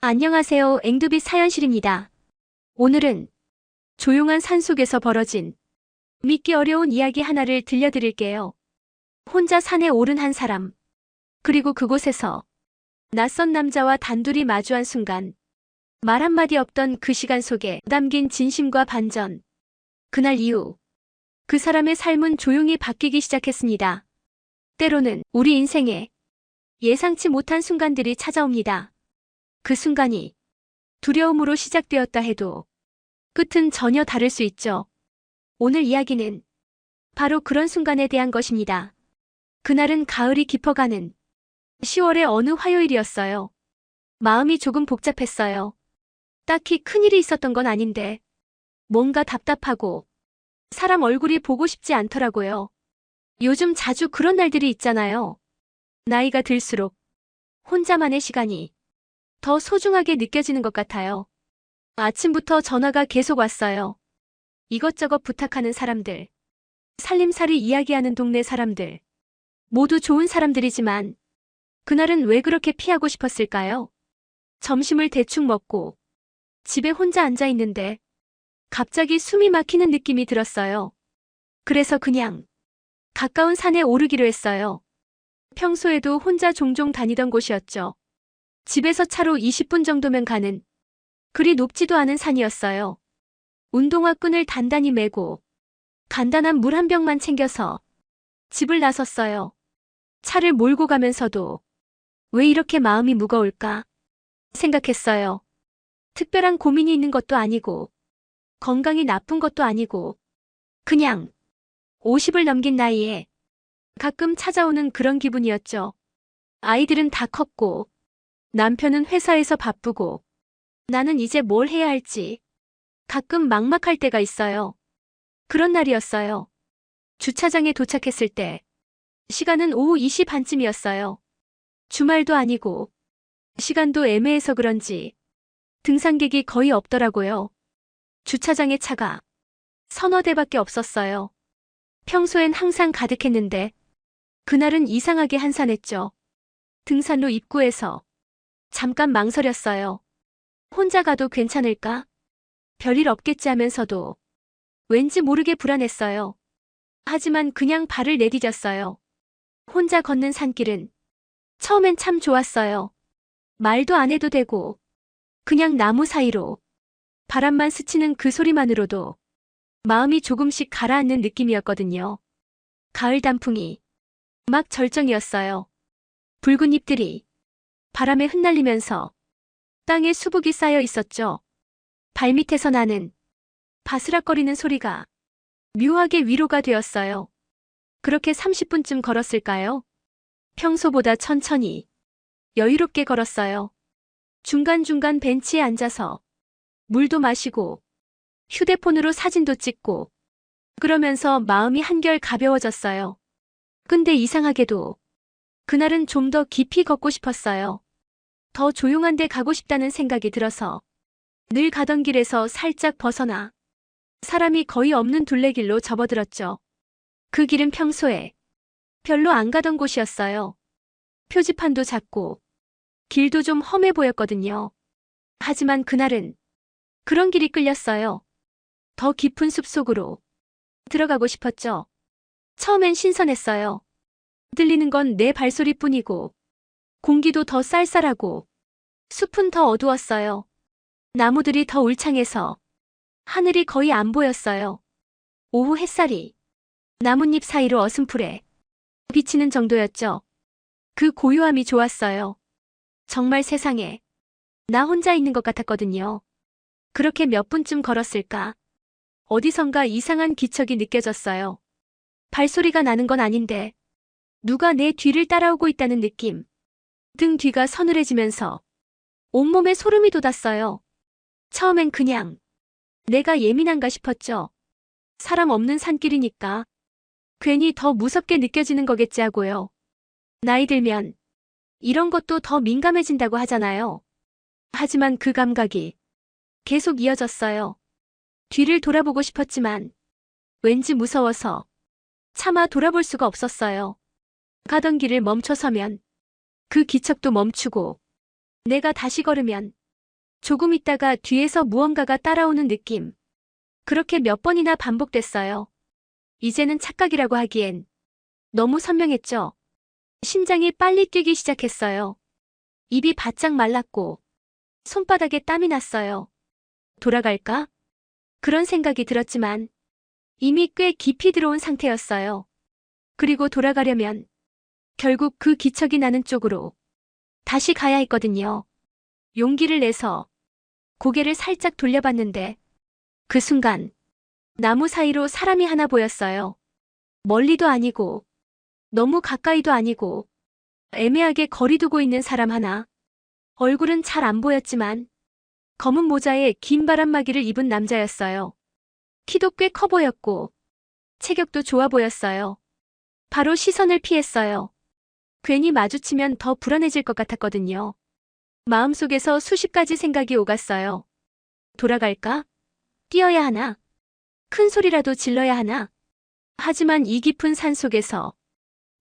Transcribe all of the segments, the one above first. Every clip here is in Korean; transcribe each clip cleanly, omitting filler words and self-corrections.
안녕하세요. 앵두빛 사연실입니다. 오늘은 조용한 산속에서 벌어진 믿기 어려운 이야기 하나를 들려드릴게요. 혼자 산에 오른 한 사람, 그리고 그곳에서 낯선 남자와 단둘이 마주한 순간, 말 한마디 없던 그 시간 속에 담긴 진심과 반전. 그날 이후 그 사람의 삶은 조용히 바뀌기 시작했습니다. 때로는 우리 인생에 예상치 못한 순간들이 찾아옵니다. 그 순간이 두려움으로 시작되었다 해도 끝은 전혀 다를 수 있죠. 오늘 이야기는 바로 그런 순간에 대한 것입니다. 그날은 가을이 깊어가는 10월의 어느 화요일이었어요. 마음이 조금 복잡했어요. 딱히 큰일이 있었던 건 아닌데 뭔가 답답하고 사람 얼굴이 보고 싶지 않더라고요. 요즘 자주 그런 날들이 있잖아요. 나이가 들수록 혼자만의 시간이 더 소중하게 느껴지는 것 같아요. 아침부터 전화가 계속 왔어요. 이것저것 부탁하는 사람들, 살림살이 이야기하는 동네 사람들, 모두 좋은 사람들이지만 그날은 왜 그렇게 피하고 싶었을까요? 점심을 대충 먹고 집에 혼자 앉아 있는데 갑자기 숨이 막히는 느낌이 들었어요. 그래서 그냥 가까운 산에 오르기로 했어요. 평소에도 혼자 종종 다니던 곳이었죠. 집에서 차로 20분 정도면 가는 그리 높지도 않은 산이었어요. 운동화 끈을 단단히 매고 간단한 물 한 병만 챙겨서 집을 나섰어요. 차를 몰고 가면서도 왜 이렇게 마음이 무거울까 생각했어요. 특별한 고민이 있는 것도 아니고 건강이 나쁜 것도 아니고 그냥 50을 넘긴 나이에 가끔 찾아오는 그런 기분이었죠. 아이들은 다 컸고 남편은 회사에서 바쁘고 나는 이제 뭘 해야 할지 가끔 막막할 때가 있어요. 그런 날이었어요. 주차장에 도착했을 때 시간은 오후 2시 반쯤이었어요. 주말도 아니고 시간도 애매해서 그런지 등산객이 거의 없더라고요. 주차장에 차가 서너 대밖에 없었어요. 평소엔 항상 가득했는데 그날은 이상하게 한산했죠. 등산로 입구에서 잠깐 망설였어요. 혼자 가도 괜찮을까? 별일 없겠지 하면서도 왠지 모르게 불안했어요. 하지만 그냥 발을 내디뎠어요. 혼자 걷는 산길은 처음엔 참 좋았어요. 말도 안 해도 되고 그냥 나무 사이로 바람만 스치는 그 소리만으로도 마음이 조금씩 가라앉는 느낌이었거든요. 가을 단풍이 막 절정이었어요. 붉은 잎들이 바람에 흩날리면서 땅에 수북이 쌓여 있었죠. 발밑에서 나는 바스락거리는 소리가 묘하게 위로가 되었어요. 그렇게 30분쯤 걸었을까요? 평소보다 천천히 여유롭게 걸었어요. 중간중간 벤치에 앉아서 물도 마시고 휴대폰으로 사진도 찍고 그러면서 마음이 한결 가벼워졌어요. 근데 이상하게도 그날은 좀 더 깊이 걷고 싶었어요. 더 조용한 데 가고 싶다는 생각이 들어서 늘 가던 길에서 살짝 벗어나 사람이 거의 없는 둘레길로 접어들었죠. 그 길은 평소에 별로 안 가던 곳이었어요. 표지판도 작고 길도 좀 험해 보였거든요. 하지만 그날은 그런 길이 끌렸어요. 더 깊은 숲속으로 들어가고 싶었죠. 처음엔 신선했어요. 들리는 건 내 발소리뿐이고 공기도 더 쌀쌀하고 숲은 더 어두웠어요. 나무들이 더 울창해서 하늘이 거의 안 보였어요. 오후 햇살이 나뭇잎 사이로 어슴푸레 비치는 정도였죠. 그 고요함이 좋았어요. 정말 세상에 나 혼자 있는 것 같았거든요. 그렇게 몇 분쯤 걸었을까? 어디선가 이상한 기척이 느껴졌어요. 발소리가 나는 건 아닌데 누가 내 뒤를 따라오고 있다는 느낌. 등 뒤가 서늘해지면서 온몸에 소름이 돋았어요. 처음엔 그냥 내가 예민한가 싶었죠. 사람 없는 산길이니까 괜히 더 무섭게 느껴지는 거겠지 하고요. 나이 들면 이런 것도 더 민감해진다고 하잖아요. 하지만 그 감각이 계속 이어졌어요. 뒤를 돌아보고 싶었지만 왠지 무서워서 차마 돌아볼 수가 없었어요. 가던 길을 멈춰서면 그 기척도 멈추고 내가 다시 걸으면 조금 있다가 뒤에서 무언가가 따라오는 느낌. 그렇게 몇 번이나 반복됐어요. 이제는 착각이라고 하기엔 너무 선명했죠. 심장이 빨리 뛰기 시작했어요. 입이 바짝 말랐고 손바닥에 땀이 났어요. 돌아갈까? 그런 생각이 들었지만 이미 꽤 깊이 들어온 상태였어요. 그리고 돌아가려면 결국 그 기척이 나는 쪽으로 다시 가야 했거든요. 용기를 내서 고개를 살짝 돌려봤는데 그 순간 나무 사이로 사람이 하나 보였어요. 멀리도 아니고 너무 가까이도 아니고 애매하게 거리 두고 있는 사람 하나. 얼굴은 잘 안 보였지만 검은 모자에 긴 바람막이를 입은 남자였어요. 키도 꽤 커 보였고 체격도 좋아 보였어요. 바로 시선을 피했어요. 괜히 마주치면 더 불안해질 것 같았거든요. 마음속에서 수십 가지 생각이 오갔어요. 돌아갈까? 뛰어야 하나? 큰 소리라도 질러야 하나? 하지만 이 깊은 산 속에서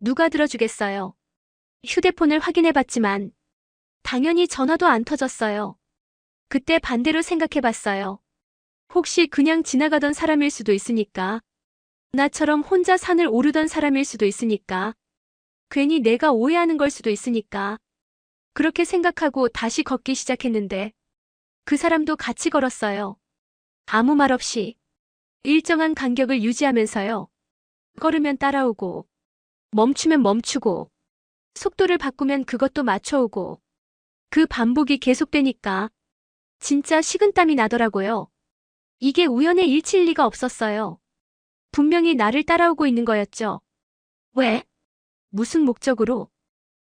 누가 들어주겠어요? 휴대폰을 확인해봤지만 당연히 전화도 안 터졌어요. 그때 반대로 생각해봤어요. 혹시 그냥 지나가던 사람일 수도 있으니까. 나처럼 혼자 산을 오르던 사람일 수도 있으니까. 괜히 내가 오해하는 걸 수도 있으니까. 그렇게 생각하고 다시 걷기 시작했는데 그 사람도 같이 걸었어요. 아무 말 없이 일정한 간격을 유지하면서요. 걸으면 따라오고 멈추면 멈추고 속도를 바꾸면 그것도 맞춰오고 그 반복이 계속되니까 진짜 식은땀이 나더라고요. 이게 우연의 일치일 리가 없었어요. 분명히 나를 따라오고 있는 거였죠. 왜? 무슨 목적으로?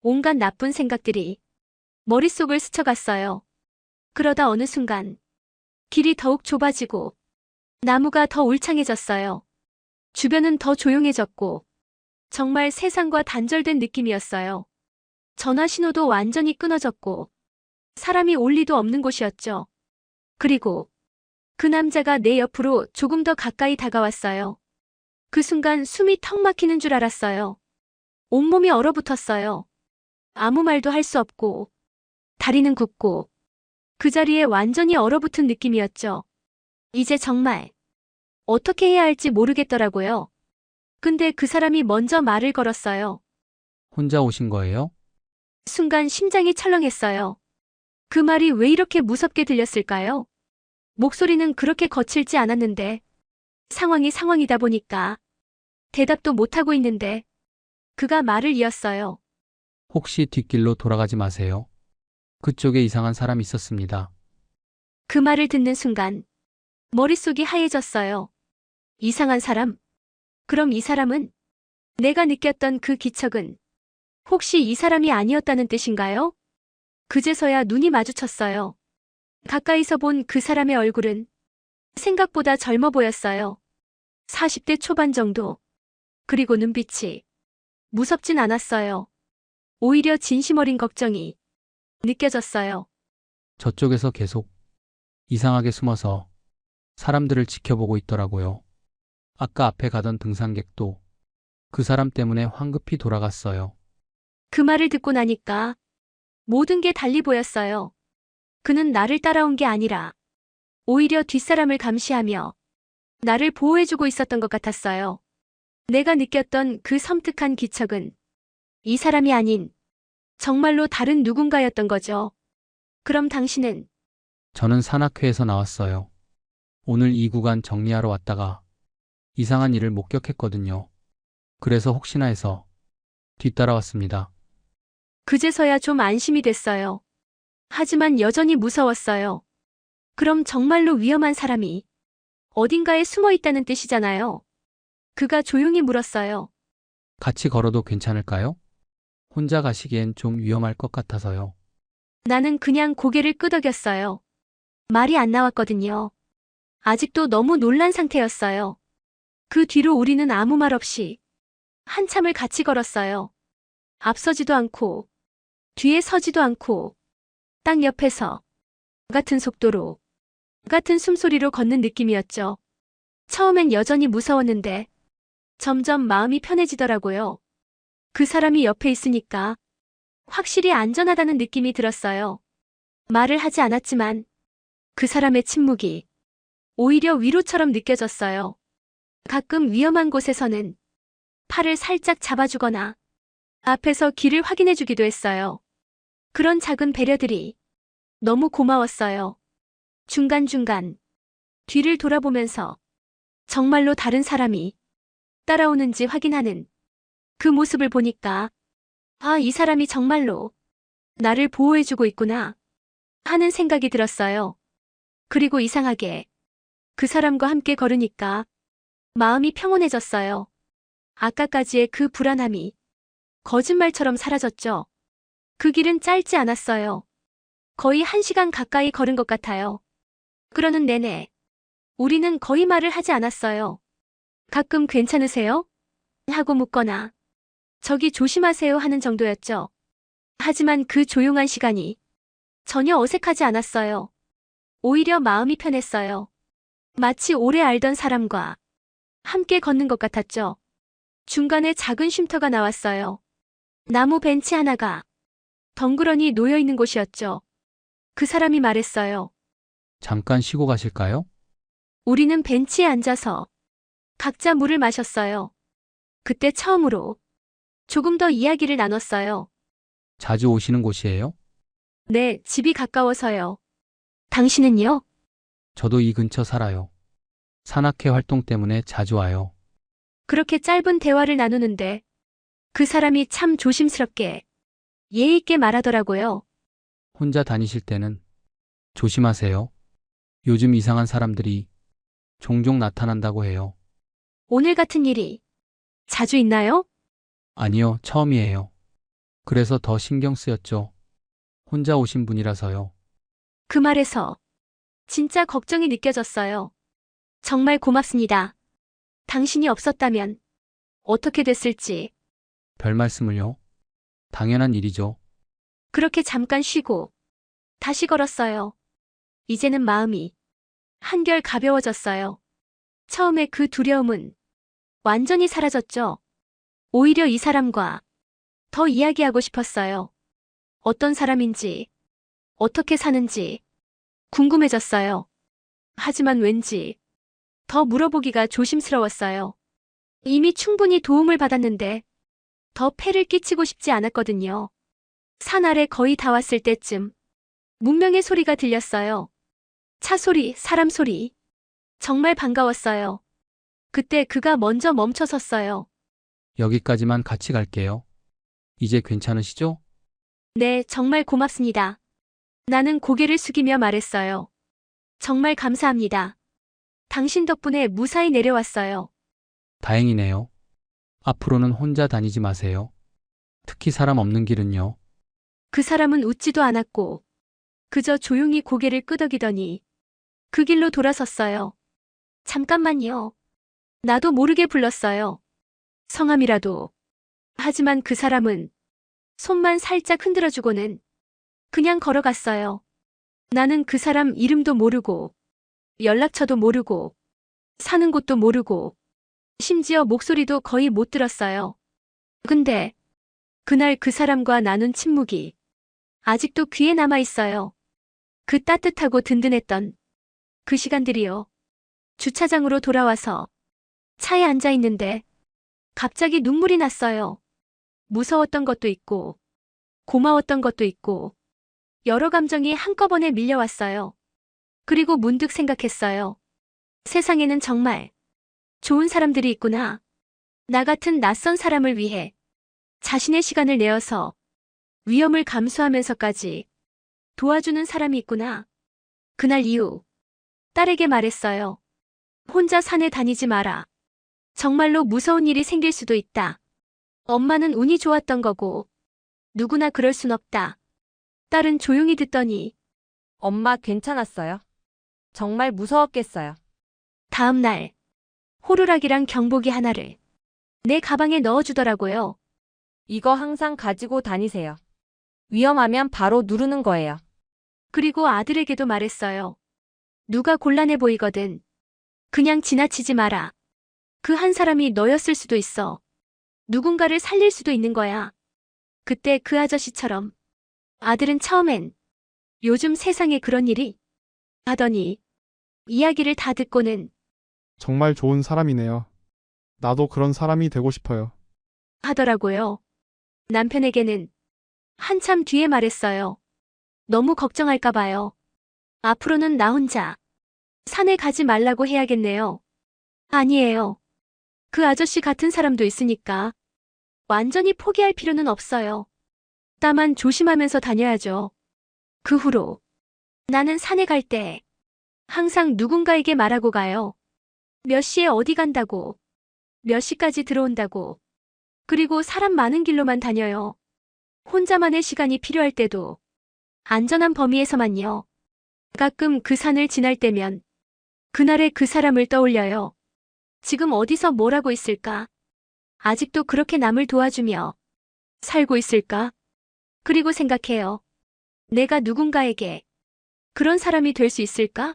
온갖 나쁜 생각들이 머릿속을 스쳐갔어요. 그러다 어느 순간 길이 더욱 좁아지고 나무가 더 울창해졌어요. 주변은 더 조용해졌고 정말 세상과 단절된 느낌이었어요. 전화 신호도 완전히 끊어졌고 사람이 올 리도 없는 곳이었죠. 그리고 그 남자가 내 옆으로 조금 더 가까이 다가왔어요. 그 순간 숨이 턱 막히는 줄 알았어요. 온몸이 얼어붙었어요. 아무 말도 할 수 없고 다리는 굽고 그 자리에 완전히 얼어붙은 느낌이었죠. 이제 정말 어떻게 해야 할지 모르겠더라고요. 근데 그 사람이 먼저 말을 걸었어요. 혼자 오신 거예요? 순간 심장이 철렁했어요. 그 말이 왜 이렇게 무섭게 들렸을까요? 목소리는 그렇게 거칠지 않았는데 상황이다 보니까 대답도 못하고 있는데 그가 말을 이었어요. 혹시 뒷길로 돌아가지 마세요. 그쪽에 이상한 사람 있었습니다. 그 말을 듣는 순간 머릿속이 하얘졌어요. 이상한 사람? 그럼 이 사람은? 내가 느꼈던 그 기척은 혹시 이 사람이 아니었다는 뜻인가요? 그제서야 눈이 마주쳤어요. 가까이서 본 그 사람의 얼굴은 생각보다 젊어 보였어요. 40대 초반 정도. 그리고 눈빛이 무섭진 않았어요. 오히려 진심 어린 걱정이 느껴졌어요. 저쪽에서 계속 이상하게 숨어서 사람들을 지켜보고 있더라고요. 아까 앞에 가던 등산객도 그 사람 때문에 황급히 돌아갔어요. 그 말을 듣고 나니까 모든 게 달리 보였어요. 그는 나를 따라온 게 아니라 오히려 뒷사람을 감시하며 나를 보호해주고 있었던 것 같았어요. 내가 느꼈던 그 섬뜩한 기척은 이 사람이 아닌 정말로 다른 누군가였던 거죠. 그럼 당신은? 저는 산악회에서 나왔어요. 오늘 이 구간 정리하러 왔다가 이상한 일을 목격했거든요. 그래서 혹시나 해서 뒤따라왔습니다. 그제서야 좀 안심이 됐어요. 하지만 여전히 무서웠어요. 그럼 정말로 위험한 사람이 어딘가에 숨어 있다는 뜻이잖아요. 그가 조용히 물었어요. 같이 걸어도 괜찮을까요? 혼자 가시기엔 좀 위험할 것 같아서요. 나는 그냥 고개를 끄덕였어요. 말이 안 나왔거든요. 아직도 너무 놀란 상태였어요. 그 뒤로 우리는 아무 말 없이 한참을 같이 걸었어요. 앞서지도 않고 뒤에 서지도 않고 딱 옆에서 같은 속도로 같은 숨소리로 걷는 느낌이었죠. 처음엔 여전히 무서웠는데 점점 마음이 편해지더라고요. 그 사람이 옆에 있으니까 확실히 안전하다는 느낌이 들었어요. 말을 하지 않았지만 그 사람의 침묵이 오히려 위로처럼 느껴졌어요. 가끔 위험한 곳에서는 팔을 살짝 잡아주거나 앞에서 길을 확인해주기도 했어요. 그런 작은 배려들이 너무 고마웠어요. 중간중간 뒤를 돌아보면서 정말로 다른 사람이 따라오는지 확인하는 그 모습을 보니까 아, 이 사람이 정말로 나를 보호해주고 있구나 하는 생각이 들었어요. 그리고 이상하게 그 사람과 함께 걸으니까 마음이 평온해졌어요. 아까까지의 그 불안함이 거짓말처럼 사라졌죠. 그 길은 짧지 않았어요. 거의 1시간 가까이 걸은 것 같아요. 그러는 내내 우리는 거의 말을 하지 않았어요. 가끔 괜찮으세요? 하고 묻거나 저기 조심하세요 하는 정도였죠. 하지만 그 조용한 시간이 전혀 어색하지 않았어요. 오히려 마음이 편했어요. 마치 오래 알던 사람과 함께 걷는 것 같았죠. 중간에 작은 쉼터가 나왔어요. 나무 벤치 하나가 덩그러니 놓여 있는 곳이었죠. 그 사람이 말했어요. 잠깐 쉬고 가실까요? 우리는 벤치에 앉아서 각자 물을 마셨어요. 그때 처음으로 조금 더 이야기를 나눴어요. 자주 오시는 곳이에요? 네, 집이 가까워서요. 당신은요? 저도 이 근처 살아요. 산악회 활동 때문에 자주 와요. 그렇게 짧은 대화를 나누는데 그 사람이 참 조심스럽게 예의 있게 말하더라고요. 혼자 다니실 때는 조심하세요. 요즘 이상한 사람들이 종종 나타난다고 해요. 오늘 같은 일이 자주 있나요? 아니요, 처음이에요. 그래서 더 신경 쓰였죠. 혼자 오신 분이라서요. 그 말에서 진짜 걱정이 느껴졌어요. 정말 고맙습니다. 당신이 없었다면 어떻게 됐을지. 별 말씀을요. 당연한 일이죠. 그렇게 잠깐 쉬고 다시 걸었어요. 이제는 마음이 한결 가벼워졌어요. 처음에 그 두려움은 완전히 사라졌죠. 오히려 이 사람과 더 이야기하고 싶었어요. 어떤 사람인지, 어떻게 사는지 궁금해졌어요. 하지만 왠지 더 물어보기가 조심스러웠어요. 이미 충분히 도움을 받았는데 더 폐를 끼치고 싶지 않았거든요. 산 아래 거의 다 왔을 때쯤 문명의 소리가 들렸어요. 차 소리, 사람 소리. 정말 반가웠어요. 그때 그가 먼저 멈춰섰어요. 여기까지만 같이 갈게요. 이제 괜찮으시죠? 네, 정말 고맙습니다. 나는 고개를 숙이며 말했어요. 정말 감사합니다. 당신 덕분에 무사히 내려왔어요. 다행이네요. 앞으로는 혼자 다니지 마세요. 특히 사람 없는 길은요. 그 사람은 웃지도 않았고 그저 조용히 고개를 끄덕이더니 그 길로 돌아섰어요. 잠깐만요. 나도 모르게 불렀어요. 성함이라도. 하지만 그 사람은 손만 살짝 흔들어주고는 그냥 걸어갔어요. 나는 그 사람 이름도 모르고 연락처도 모르고 사는 곳도 모르고 심지어 목소리도 거의 못 들었어요. 근데 그날 그 사람과 나눈 침묵이 아직도 귀에 남아 있어요. 그 따뜻하고 든든했던 그 시간들이요. 주차장으로 돌아와서 차에 앉아 있는데 갑자기 눈물이 났어요. 무서웠던 것도 있고 고마웠던 것도 있고 여러 감정이 한꺼번에 밀려왔어요. 그리고 문득 생각했어요. 세상에는 정말 좋은 사람들이 있구나. 나 같은 낯선 사람을 위해 자신의 시간을 내어서 위험을 감수하면서까지 도와주는 사람이 있구나. 그날 이후 딸에게 말했어요. 혼자 산에 다니지 마라. 정말로 무서운 일이 생길 수도 있다. 엄마는 운이 좋았던 거고 누구나 그럴 순 없다. 딸은 조용히 듣더니 엄마 괜찮았어요. 정말 무서웠겠어요. 다음 날 호루라기랑 경보기 하나를 내 가방에 넣어주더라고요. 이거 항상 가지고 다니세요. 위험하면 바로 누르는 거예요. 그리고 아들에게도 말했어요. 누가 곤란해 보이거든 그냥 지나치지 마라. 그 한 사람이 너였을 수도 있어. 누군가를 살릴 수도 있는 거야. 그때 그 아저씨처럼 아들은 처음엔 요즘 세상에 그런 일이 하더니 이야기를 다 듣고는 정말 좋은 사람이네요. 나도 그런 사람이 되고 싶어요. 하더라고요. 남편에게는 한참 뒤에 말했어요. 너무 걱정할까 봐요. 앞으로는 나 혼자 산에 가지 말라고 해야겠네요. 아니에요. 그 아저씨 같은 사람도 있으니까 완전히 포기할 필요는 없어요. 다만 조심하면서 다녀야죠. 그 후로 나는 산에 갈 때 항상 누군가에게 말하고 가요. 몇 시에 어디 간다고, 몇 시까지 들어온다고, 그리고 사람 많은 길로만 다녀요. 혼자만의 시간이 필요할 때도 안전한 범위에서만요. 가끔 그 산을 지날 때면 그날의 그 사람을 떠올려요. 지금 어디서 뭘 하고 있을까? 아직도 그렇게 남을 도와주며 살고 있을까? 그리고 생각해요. 내가 누군가에게 그런 사람이 될 수 있을까?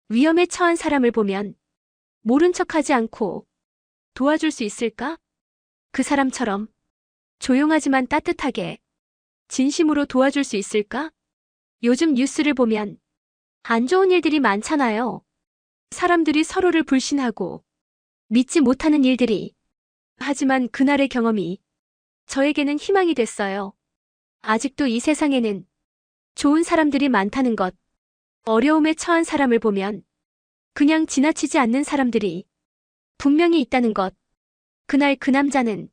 위험에 처한 사람을 보면 모른 척하지 않고 도와줄 수 있을까? 그 사람처럼 조용하지만 따뜻하게 진심으로 도와줄 수 있을까? 요즘 뉴스를 보면 안 좋은 일들이 많잖아요. 사람들이 서로를 불신하고 믿지 못하는 일들이. 하지만 그날의 경험이 저에게는 희망이 됐어요. 아직도 이 세상에는 좋은 사람들이 많다는 것. 어려움에 처한 사람을 보면 그냥 지나치지 않는 사람들이 분명히 있다는 것. 그날 그 남자는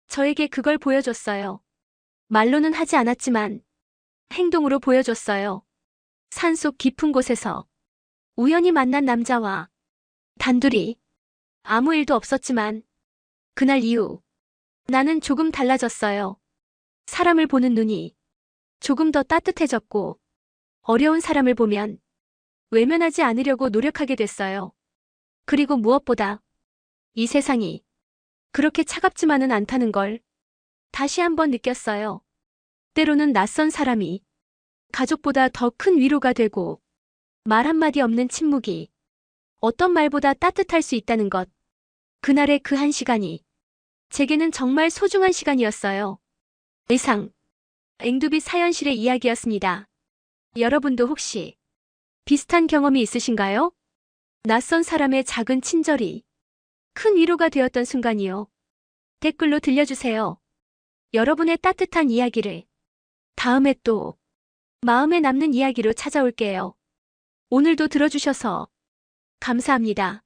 저에게 그걸 보여줬어요. 말로는 하지 않았지만 행동으로 보여줬어요. 산속 깊은 곳에서 우연히 만난 남자와 단둘이 아무 일도 없었지만 그날 이후 나는 조금 달라졌어요. 사람을 보는 눈이 조금 더 따뜻해졌고 어려운 사람을 보면 외면하지 않으려고 노력하게 됐어요. 그리고 무엇보다 이 세상이 그렇게 차갑지만은 않다는 걸 다시 한번 느꼈어요. 때로는 낯선 사람이 가족보다 더 큰 위로가 되고 말 한마디 없는 침묵이 어떤 말보다 따뜻할 수 있다는 것. 그날의 그 한 시간이 제게는 정말 소중한 시간이었어요. 이상 앵두비 사연실의 이야기였습니다. 여러분도 혹시 비슷한 경험이 있으신가요? 낯선 사람의 작은 친절이 큰 위로가 되었던 순간이요. 댓글로 들려주세요. 여러분의 따뜻한 이야기를 다음에 또 마음에 남는 이야기로 찾아올게요. 오늘도 들어주셔서 감사합니다.